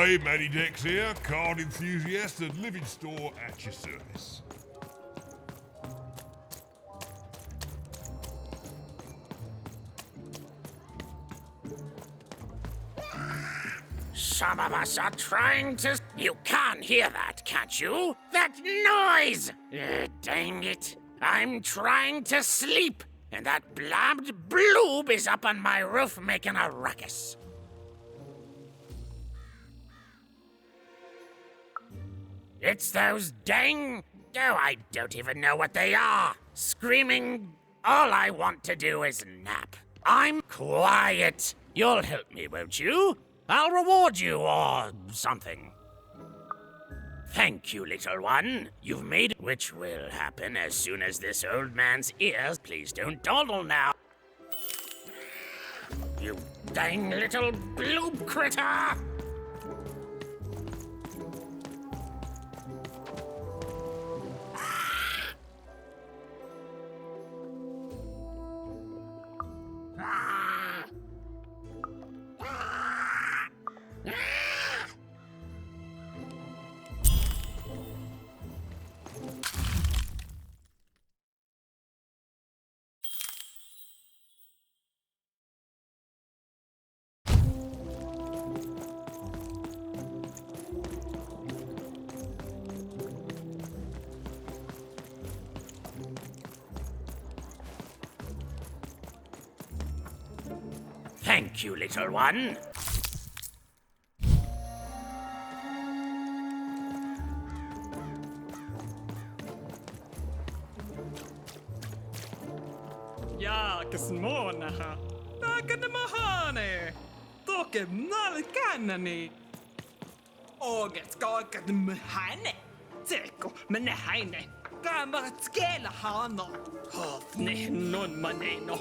Hi, Matty Dex here, card enthusiast and living store at your service. Some of us are trying to... You can't hear that, can't you? That noise! Dang it. I'm trying to sleep, and that blabbed bloob is up on my roof making a ruckus. It's those dang... Oh, I don't even know what they are. Screaming... All I want to do is nap. I'm quiet. You'll help me, won't you? I'll reward you or something. Thank you, little one. You've made it, which will happen as soon as this old man's ears. Please don't dawdle now. You dang little bloob critter! Thank you, little one. Ja, kasmonaha. Takanamahane. Toke nalkanani. Oget kakanamahane. Teko manahane. Kamatskela hano. Hofne non maneno.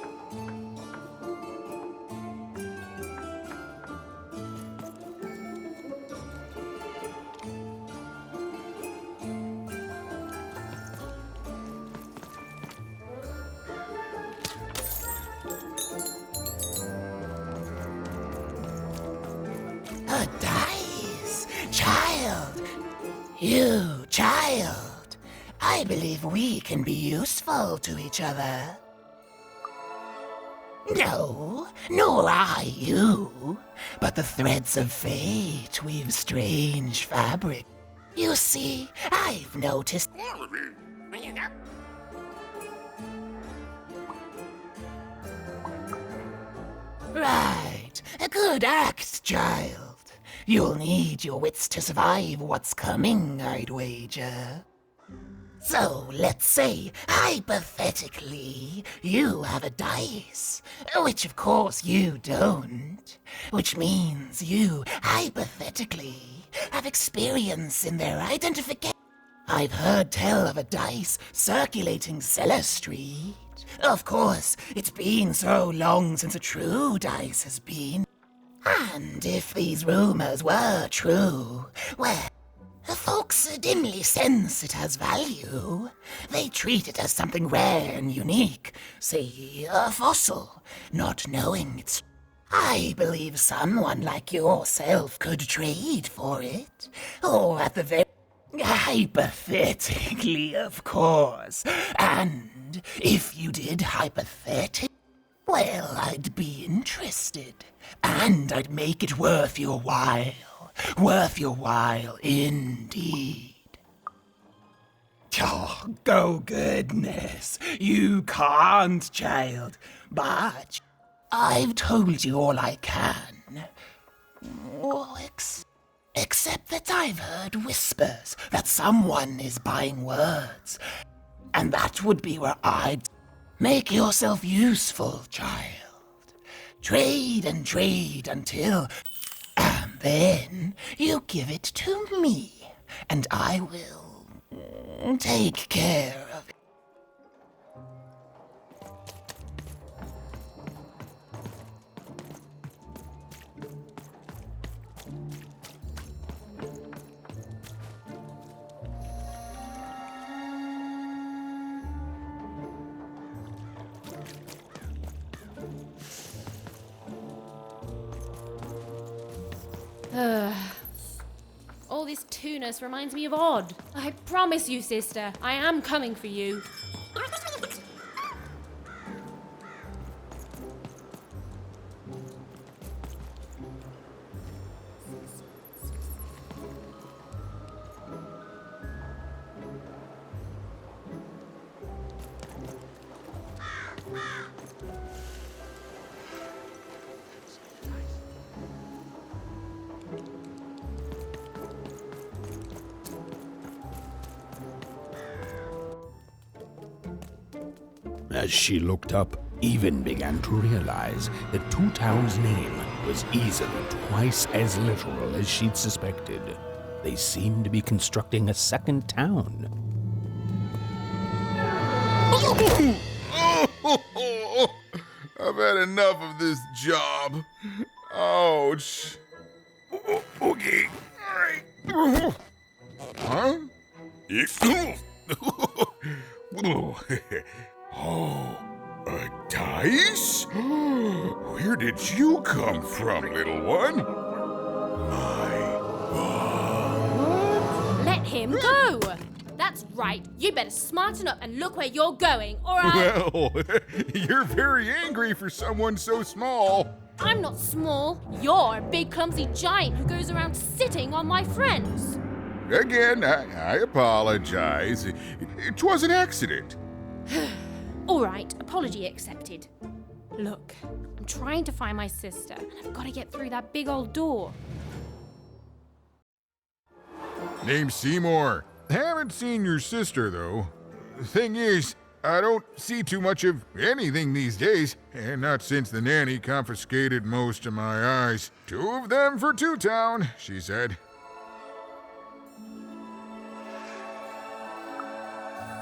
A dice! Child! You, child! I believe we can be useful to each other. No, nor I you. But the threads of fate weave strange fabric. You see, I've noticed... Right, a good act, child. You'll need your wits to survive what's coming, I'd wager. So, let's say, hypothetically, you have a dice, which of course you don't, which means you, hypothetically, have experience in their identification. I've heard tell of a dice circulating Cellar Street. Of course, it's been so long since a true dice has been. And if these rumors were true, well, folks dimly sense it has value. They treat it as something rare and unique, say a fossil, not knowing it's... I believe someone like yourself could trade for it, or at the very... Hypothetically, of course. And if you did hypothetically, well, I'd be interested. And I'd make it worth your while. Worth your while, indeed. Oh, go goodness. You can't, child. But I've told you all I can. Oh, except that I've heard whispers that someone is buying words. And that would be where I'd... Make yourself useful, child. Trade and trade until... And then you give it to me. And I will... take care of it. all this tunus reminds me of Odd. I promise you, sister, I am coming for you. As she looked up, Even began to realize that Two Town's name was easily twice as literal as she'd suspected. They seemed to be constructing a second town. I've had enough of this job. Ouch. Okay. All right. Huh? Oh, a dice? Where did you come from, little one? My God. Let him go! That's right. You better smarten up and look where you're going, or I... Well, you're very angry for someone so small. I'm not small. You're a big, clumsy giant who goes around sitting on my friends. Again, I apologize. It was an accident. All right, apology accepted. Look, I'm trying to find my sister, and I've got to get through that big old door. Name's Seymour. Haven't seen your sister, though. Thing is, I don't see too much of anything these days, and not since the nanny confiscated most of my eyes. 2 of them for Two Town, she said.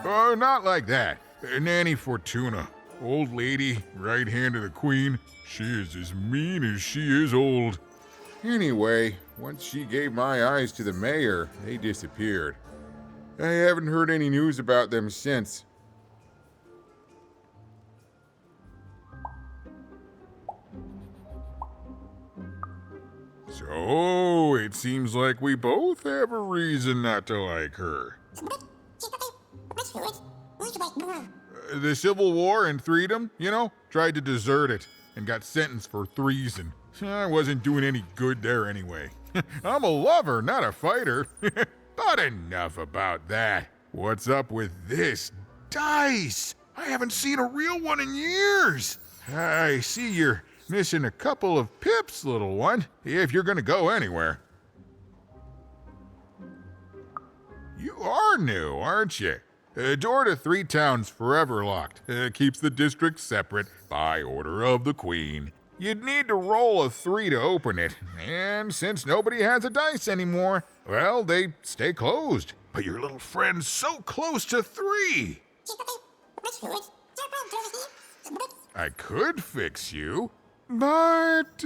Oh, not like that. Nanny Fortuna. Old lady, right hand of the queen. She is as mean as she is old. Anyway, once she gave my eyes to the mayor, they disappeared. I haven't heard any news about them since. So, it seems like we both have a reason not to like her. The Civil War and Freedom, you know, tried to desert it and got sentenced for treason. I wasn't doing any good there anyway. I'm a lover, not a fighter. But enough about that. What's up with this dice? I haven't seen a real one in years. I see you're missing a couple of pips, little one, if you're gonna go anywhere. You are new, aren't you? Door to Three Towns forever locked. Keeps the district separate by order of the Queen. You'd need to roll a 3 to open it, and since nobody has a dice anymore, well, they stay closed. But your little friend's so close to 3. I could fix you, but...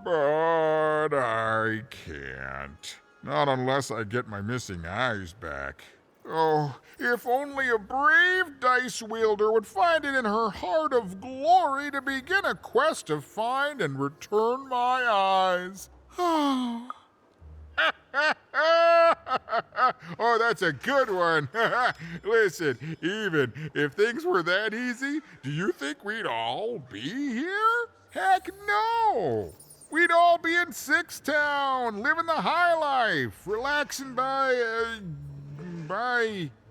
But I can't. Not unless I get my missing eyes back. Oh, if only a brave dice wielder would find it in her heart of glory to begin a quest to find and return my eyes. Oh. Oh, that's a good one. Listen, even if things were that easy, do you think we'd all be here? Heck no! We'd all be in Six Town, living the high life, relaxing by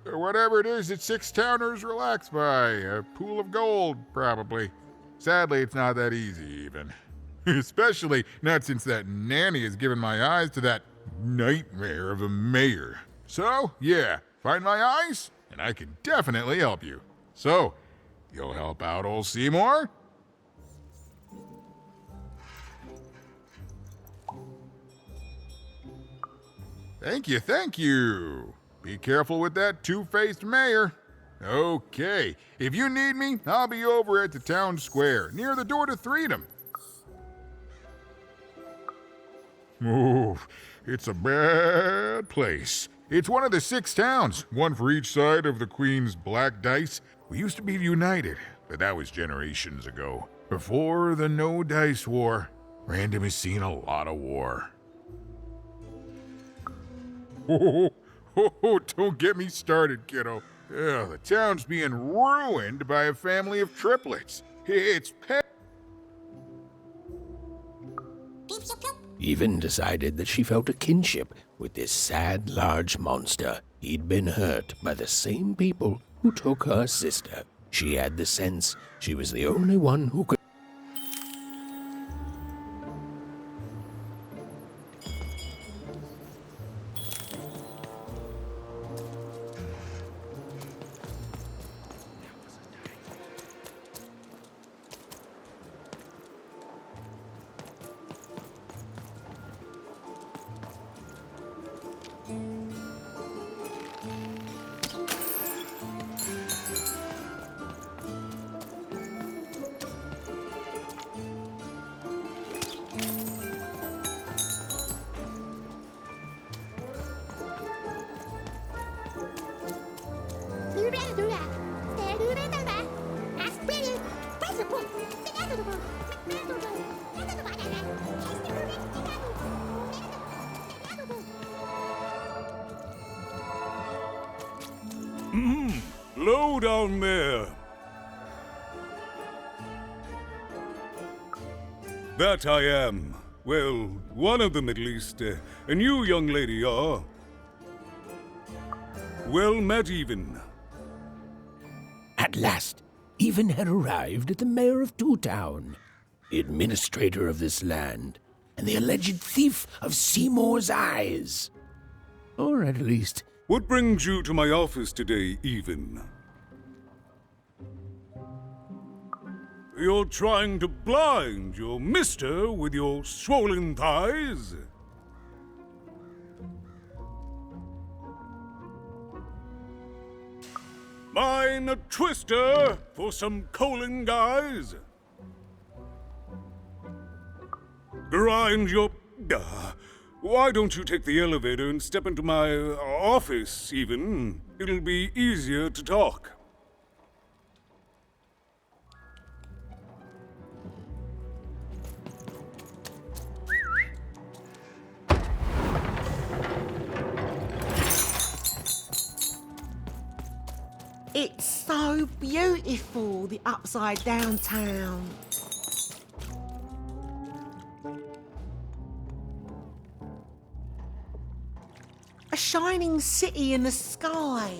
whatever it is that Six Towners relax by. A pool of gold, probably. Sadly, it's not that easy, even. Especially not since that nanny has given my eyes to that nightmare of a mayor. So, yeah, find my eyes, and I can definitely help you. So, you'll help out old Seymour? Thank you, thank you. Be careful with that two-faced mayor. Okay, if you need me, I'll be over at the town square, near the door to Freedom. Oh, it's a bad place. It's one of the 6 towns, one for each side of the Queen's black dice. We used to be united, but that was generations ago, before the No Dice War. Random has seen a lot of war. Don't get me started, kiddo. The town's being ruined by a family of triplets. It's Even decided that she felt a kinship with this sad, large monster. He'd been hurt by the same people who took her sister. She had the sense she was the only one who could. Low down there. That I am. Well, one of them at least. And you, young lady, are... well met, Even. At last, Even had arrived at the mayor of Two Town, the administrator of this land, and the alleged thief of Seymour's eyes. Or at least... What brings you to my office today, Even? You're trying to blind your mister with your swollen thighs? Mine a twister for some colon guys? Grind your... why don't you take the elevator and step into my office, Even? It'll be easier to talk. It's so beautiful, the upside down town. A shining city in the sky.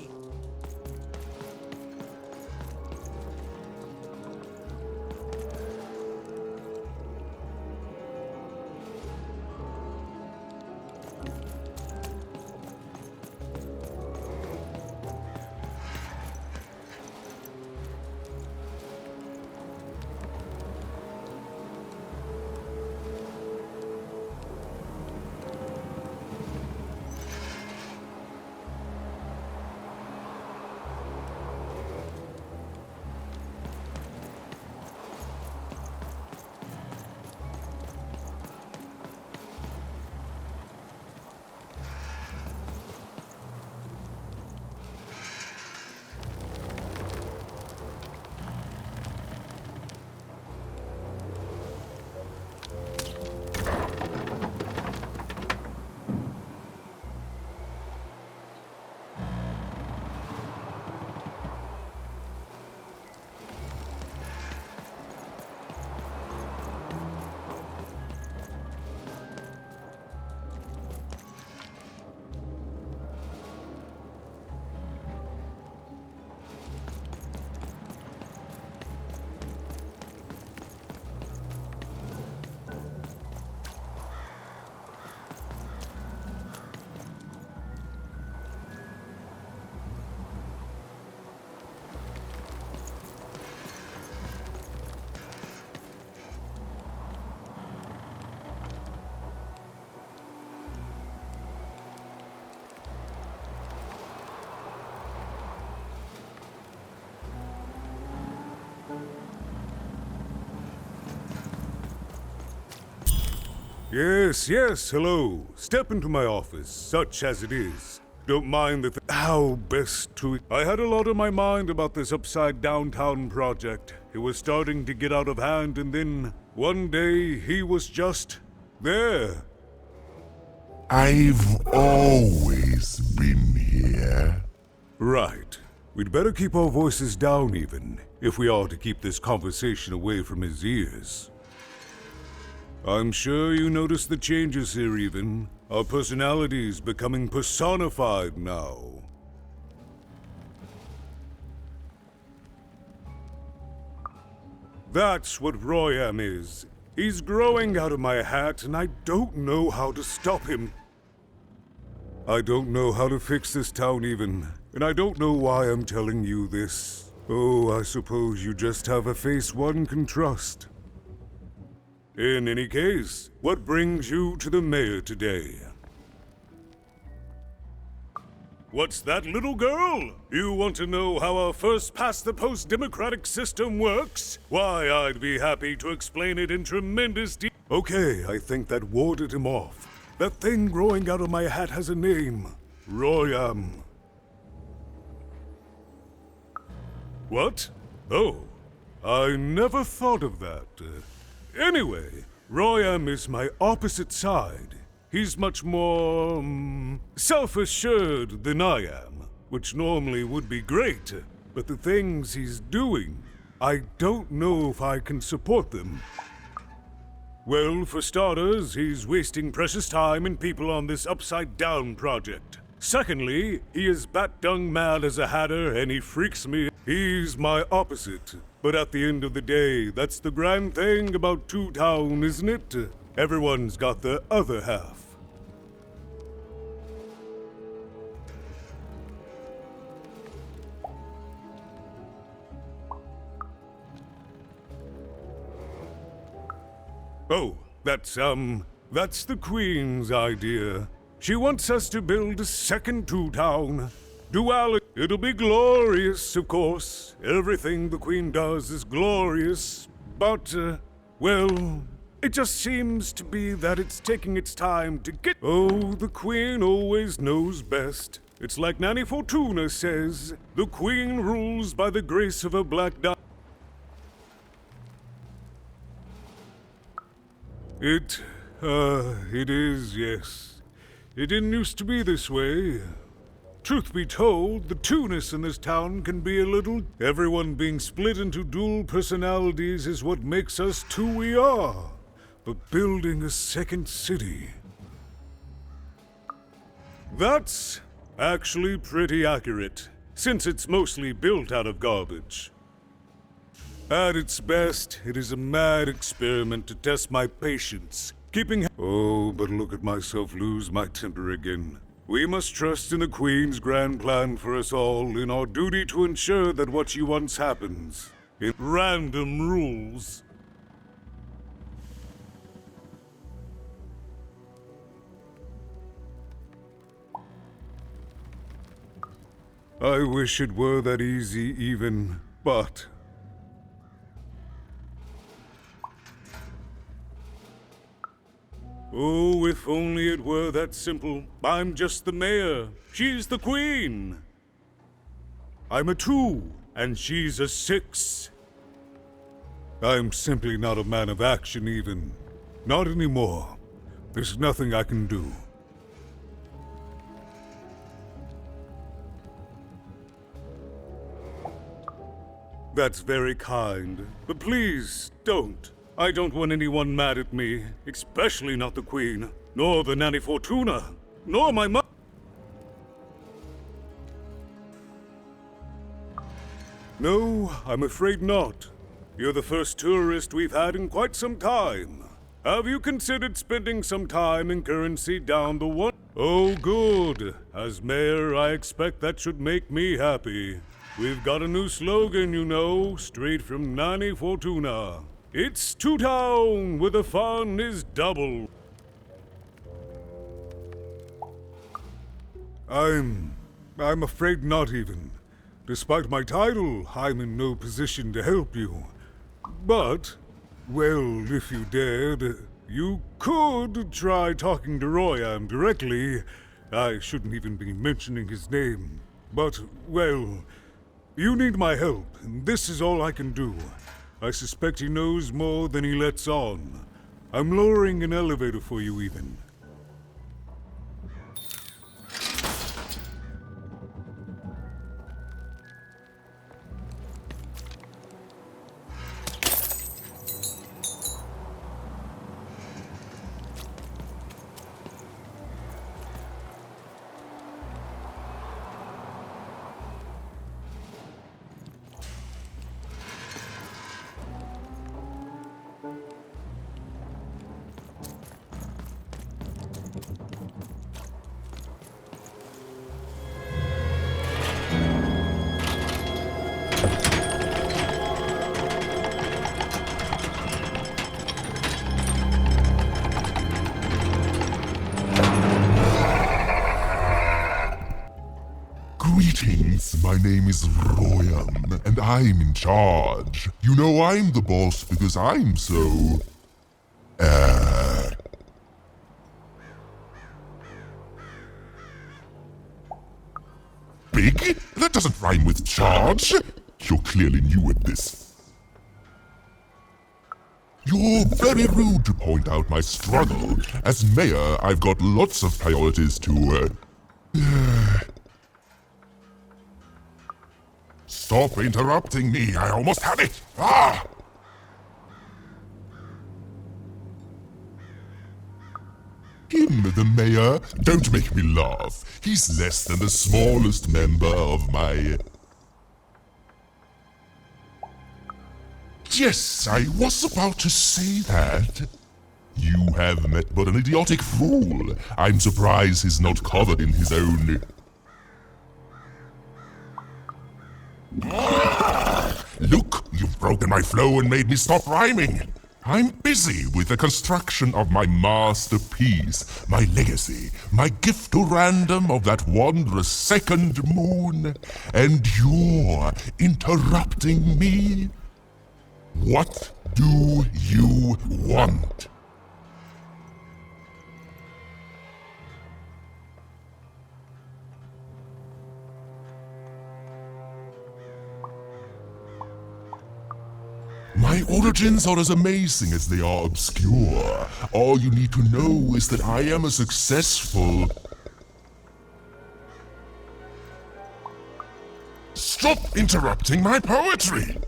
Yes, yes, hello. Step into my office, such as it is. Don't mind how best to... I had a lot on my mind about this upside downtown project. It was starting to get out of hand, and then one day he was just there. I've always been here. Right. We'd better keep our voices down even, if we are to keep this conversation away from his ears. I'm sure you noticed the changes here even. Our personalities becoming personified now. That's what Royam is. He's growing out of my hat, and I don't know how to stop him. I don't know how to fix this town even, and I don't know why I'm telling you this. Oh, I suppose you just have a face one can trust. In any case, what brings you to the mayor today? What's that, little girl? You want to know how our first-past-the-post democratic system works? Why, I'd be happy to explain it in tremendous detail. Okay, I think that warded him off. That thing growing out of my hat has a name. Royam. What? Oh, I never thought of that. Anyway, Royam is my opposite side. He's much more, self-assured than I am, which normally would be great, but the things he's doing, I don't know if I can support them. Well, for starters, he's wasting precious time and people on this upside-down project. Secondly, he is bat-dung mad as a hatter and he freaks me. He's my opposite, but at the end of the day, that's the grand thing about Two Town, isn't it? Everyone's got their other half. Oh, that's the Queen's idea. She wants us to build a second Two Town. Duality. It'll be glorious, of course. Everything the Queen does is glorious. But, well, it just seems to be that it's taking its time to get... Oh, the Queen always knows best. It's like Nanny Fortuna says, the Queen rules by the grace of a black dot. It is, yes. It didn't used to be this way. Truth be told, the two-ness in this town can be a little... Everyone being split into dual personalities is what makes us who we are. But building a second city... That's actually pretty accurate, since it's mostly built out of garbage. At its best, it is a mad experiment to test my patience, keeping... Oh, but look at myself lose my temper again. We must trust in the Queen's grand plan for us all, in our duty to ensure that what she wants happens. In random rules. I wish it were that easy even, but... Oh, if only it were that simple. I'm just the mayor. She's the Queen. I'm a 2, and she's a 6. I'm simply not a man of action even. Not anymore. There's nothing I can do. That's very kind, but please don't. I don't want anyone mad at me, especially not the Queen, nor the Nanny Fortuna, nor my mother. No, I'm afraid not. You're the first tourist we've had in quite some time. Have you considered spending some time in currency down the one? Oh, good. As mayor, I expect that should make me happy. We've got a new slogan, you know, straight from Nanny Fortuna. It's Two Town, where the fun is double. I'm afraid not even. Despite my title, I'm in no position to help you. But, well, if you dared, you could try talking to Royam directly. I shouldn't even be mentioning his name. But, well, you need my help, and this is all I can do. I suspect he knows more than he lets on. I'm lowering an elevator for you, even. Greetings, my name is Royan, and I'm in charge. You know I'm the boss because I'm so... Big? That doesn't rhyme with charge. You're clearly new at this. You're very rude to point out my struggle. As mayor, I've got lots of priorities to, Stop interrupting me, I almost had it! Ah! Him, the mayor? Don't make me laugh. He's less than the smallest member of my... Yes, I was about to say that. You have met but an idiotic fool. I'm surprised he's not covered in his own... Look, you've broken my flow and made me stop rhyming. I'm busy with the construction of my masterpiece, my legacy, my gift to random of that wondrous second moon, and you're interrupting me? What do you want? My origins are as amazing as they are obscure. All you need to know is that I am a successful... Stop interrupting my poetry!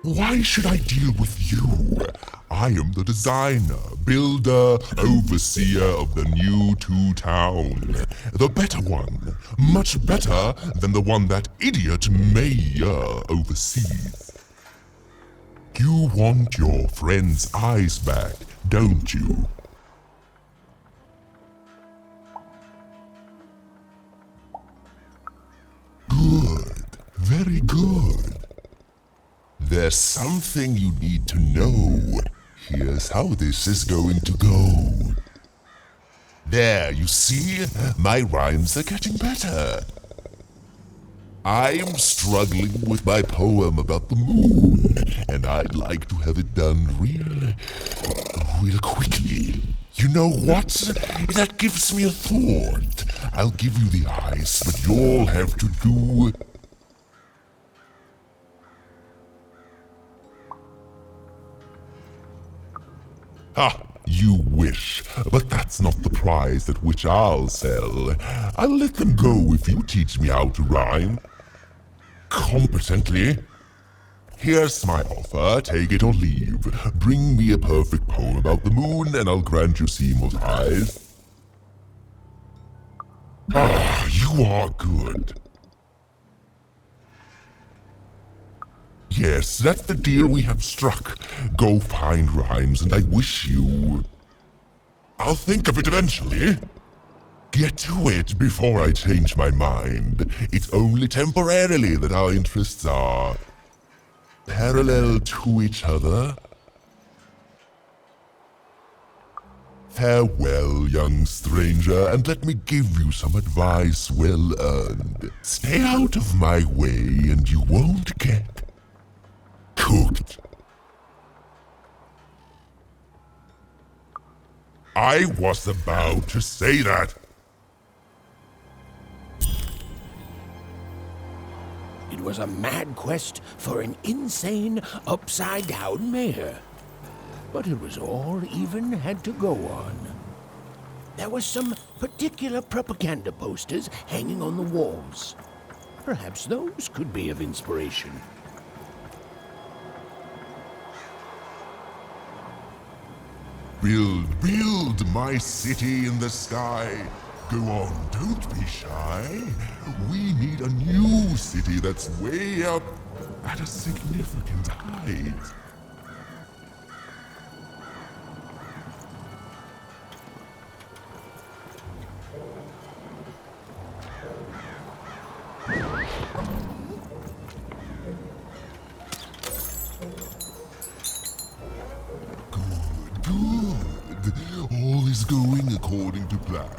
Why should I deal with you? I am the designer, builder, overseer of the new Town. The better one. Much better than the one that idiot mayor oversees. You want your friend's eyes back, don't you? Good. Very good. There's something you need to know. Here's how this is going to go. There, you see? My rhymes are getting better. I'm struggling with my poem about the moon, and I'd like to have it done real quickly. You know what? That gives me a thought. I'll give you the ice, but you'll have to do... Ha! You wish, but that's not the prize at which I'll sell. I'll let them go if you teach me how to rhyme. Competently. Here's my offer, take it or leave. Bring me a perfect poem about the moon and I'll grant you Seymour's eyes. Ah, you are good. Yes, that's the deal we have struck. Go find rhymes and I wish you... I'll think of it eventually. Get to it before I change my mind. It's only temporarily that our interests are... parallel to each other. Farewell, young stranger, and let me give you some advice well earned. Stay out of my way and you won't get... cooked. I was about to say that. It was was a mad quest for an insane, upside-down mayor. But it was all Even had to go on. There were some particular propaganda posters hanging on the walls. Perhaps those could be of inspiration. Build my city in the sky. Go on, don't be shy. We need a new city that's way up at a significant height. Good. All is going according to plan.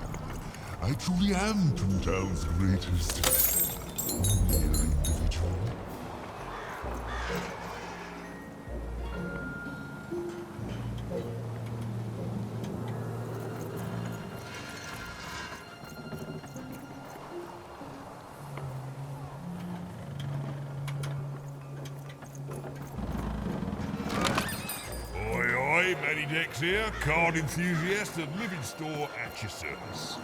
I truly am Two Town's greatest male individual. Oi, Matty Dex here, card enthusiast and living store at your service.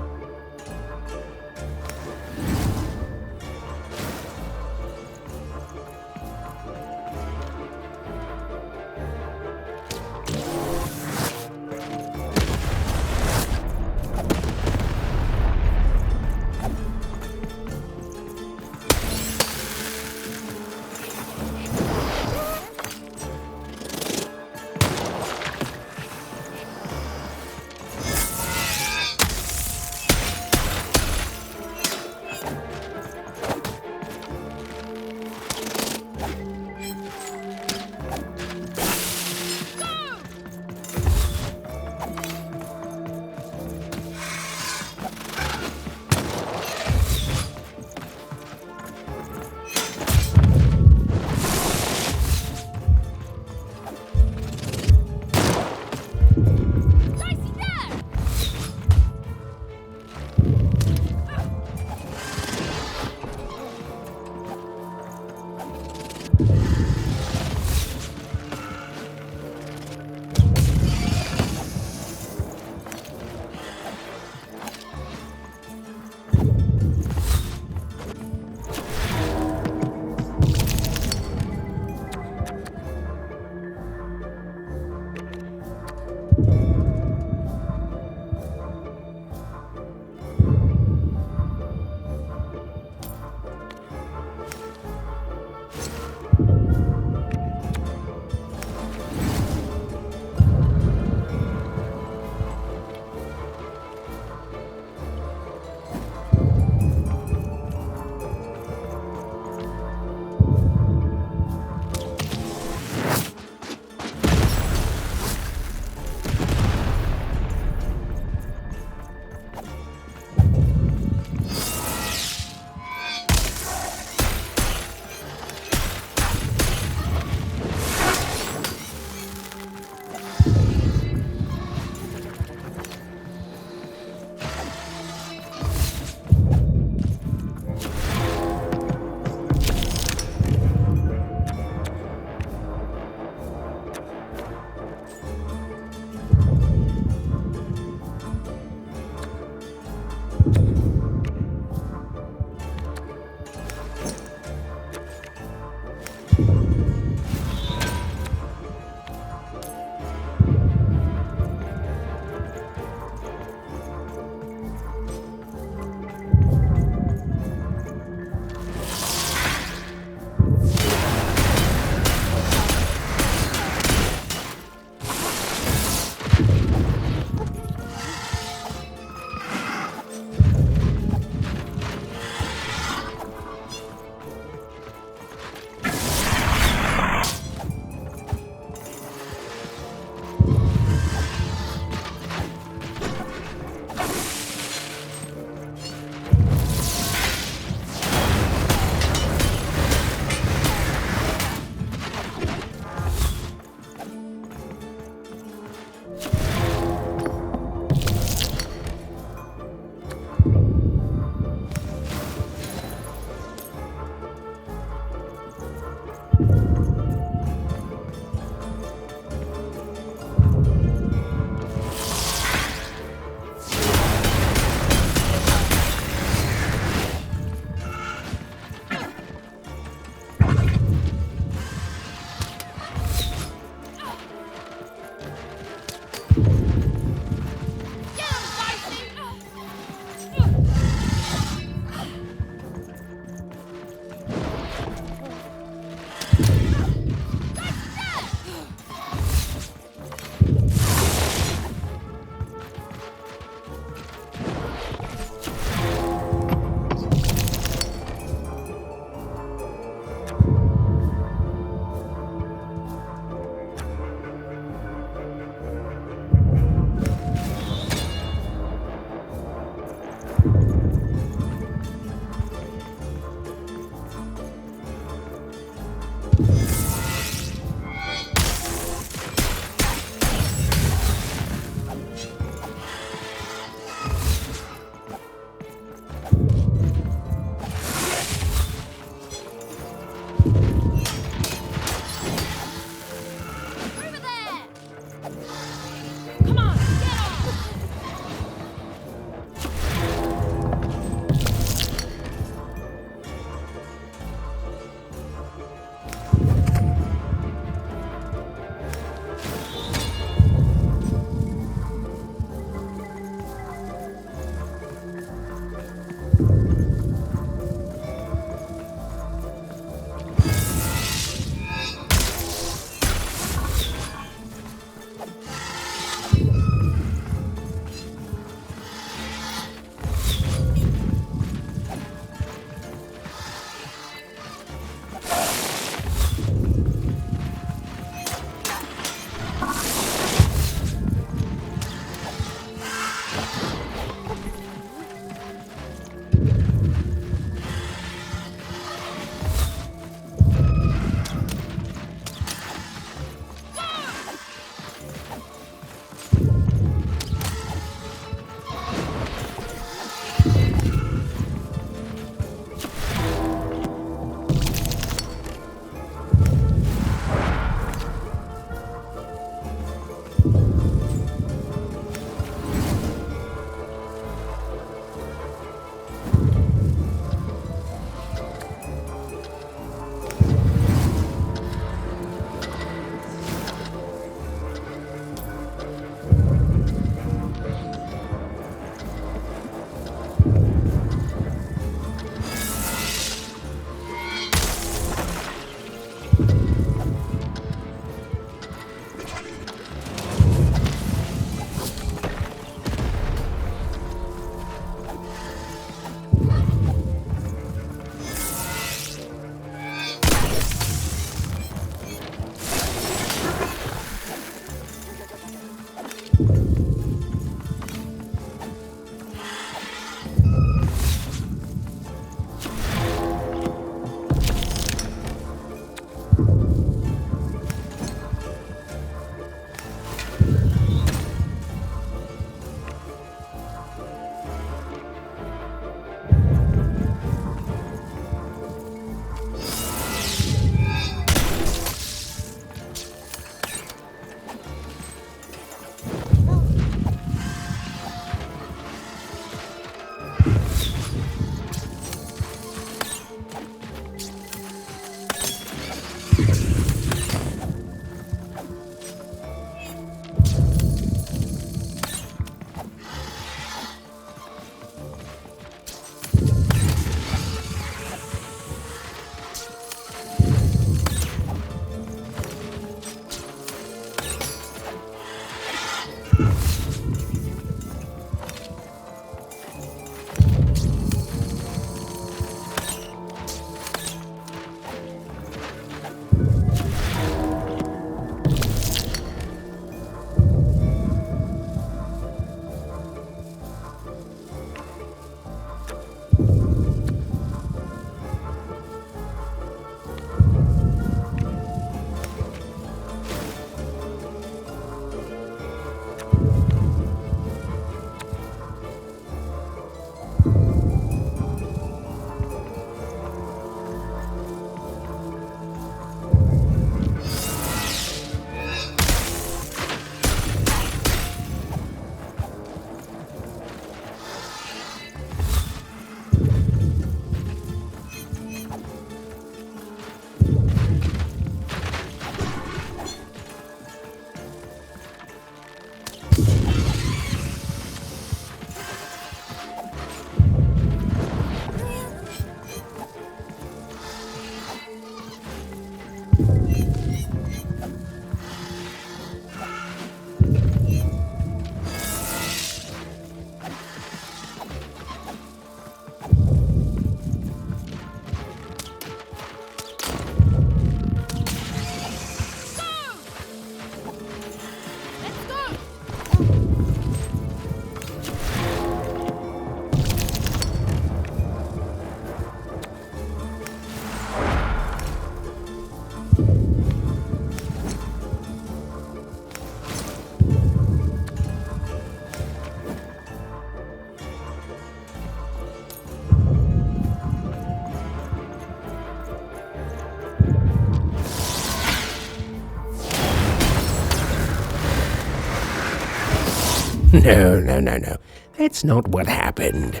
No. That's not what happened.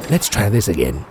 Let's try this again.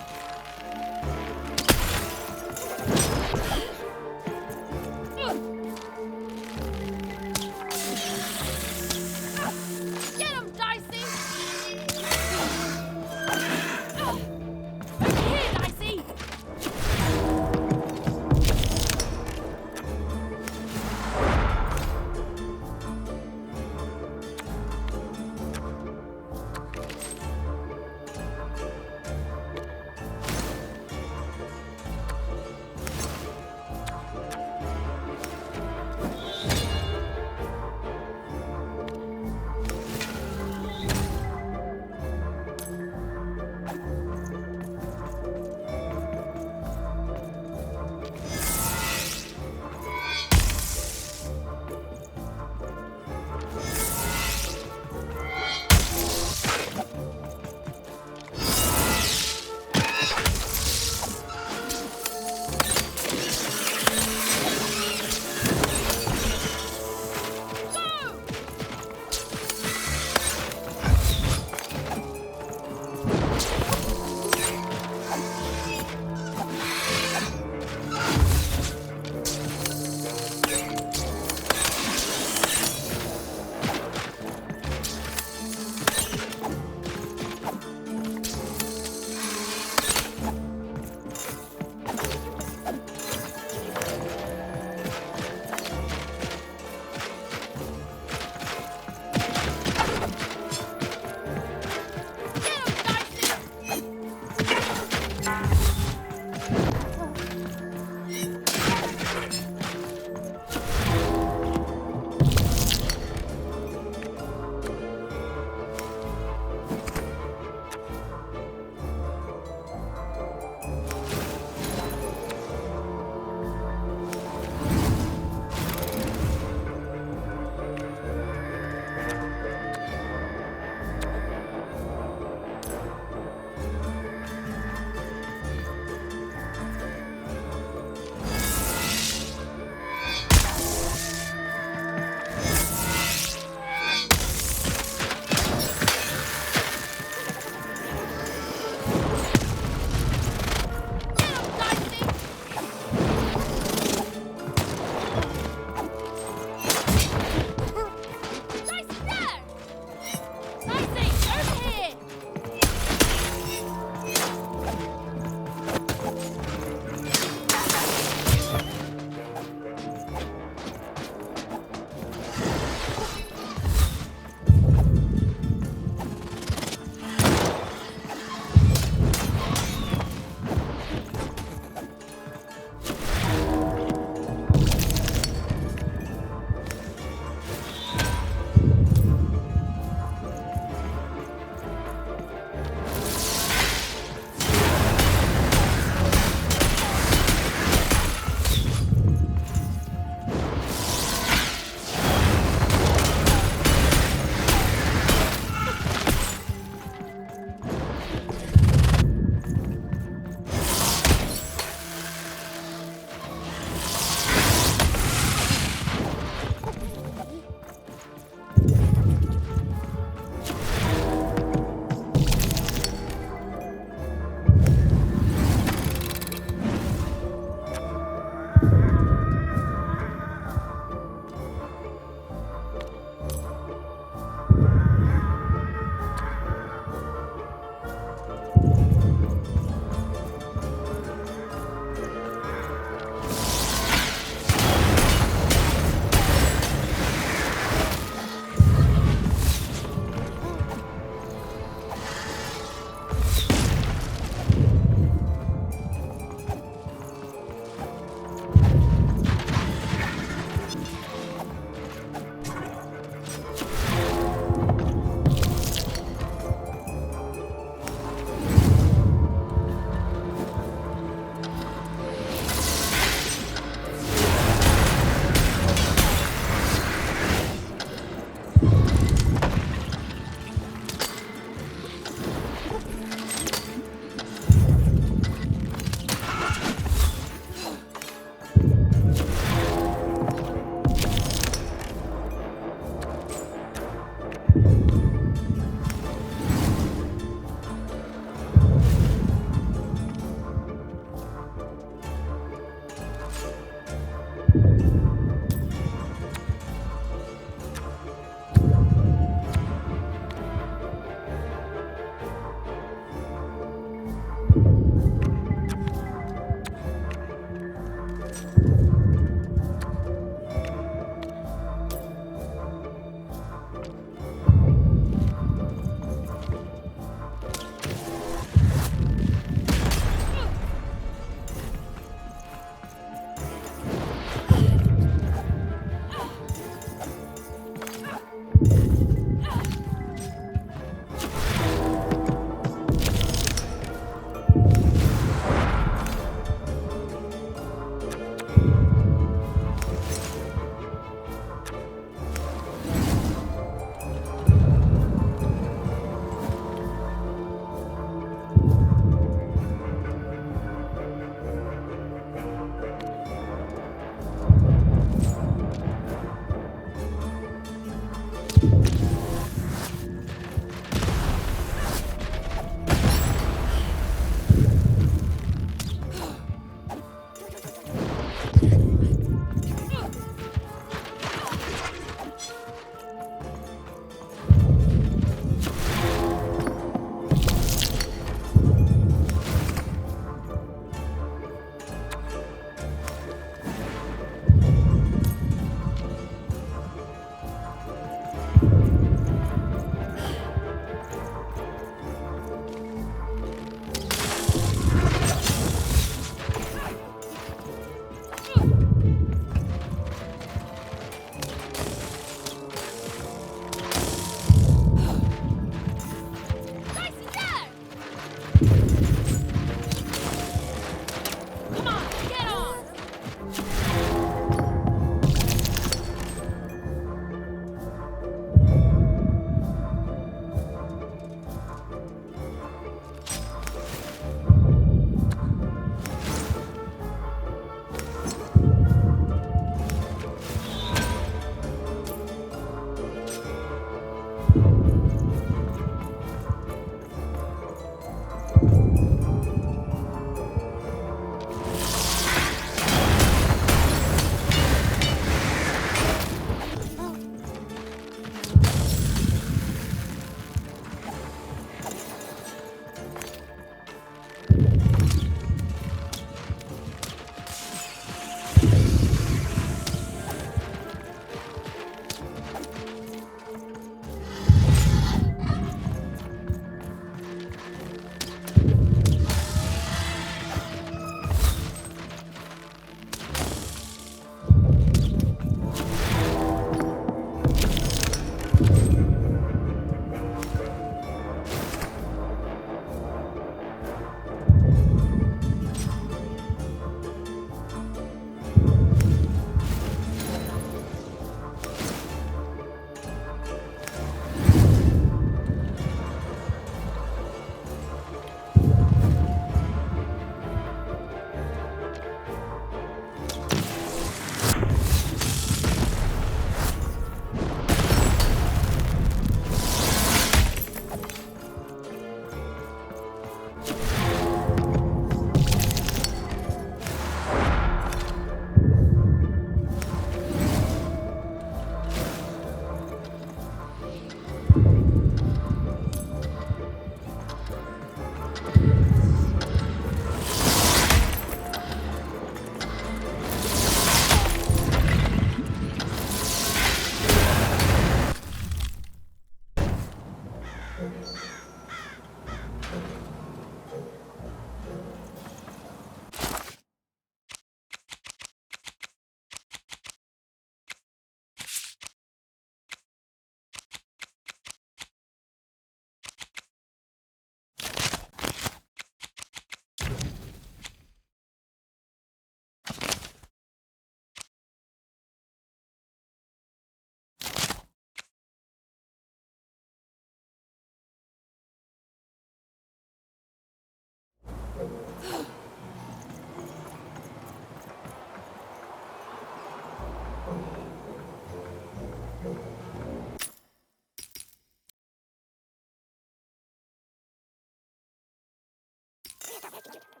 Bye.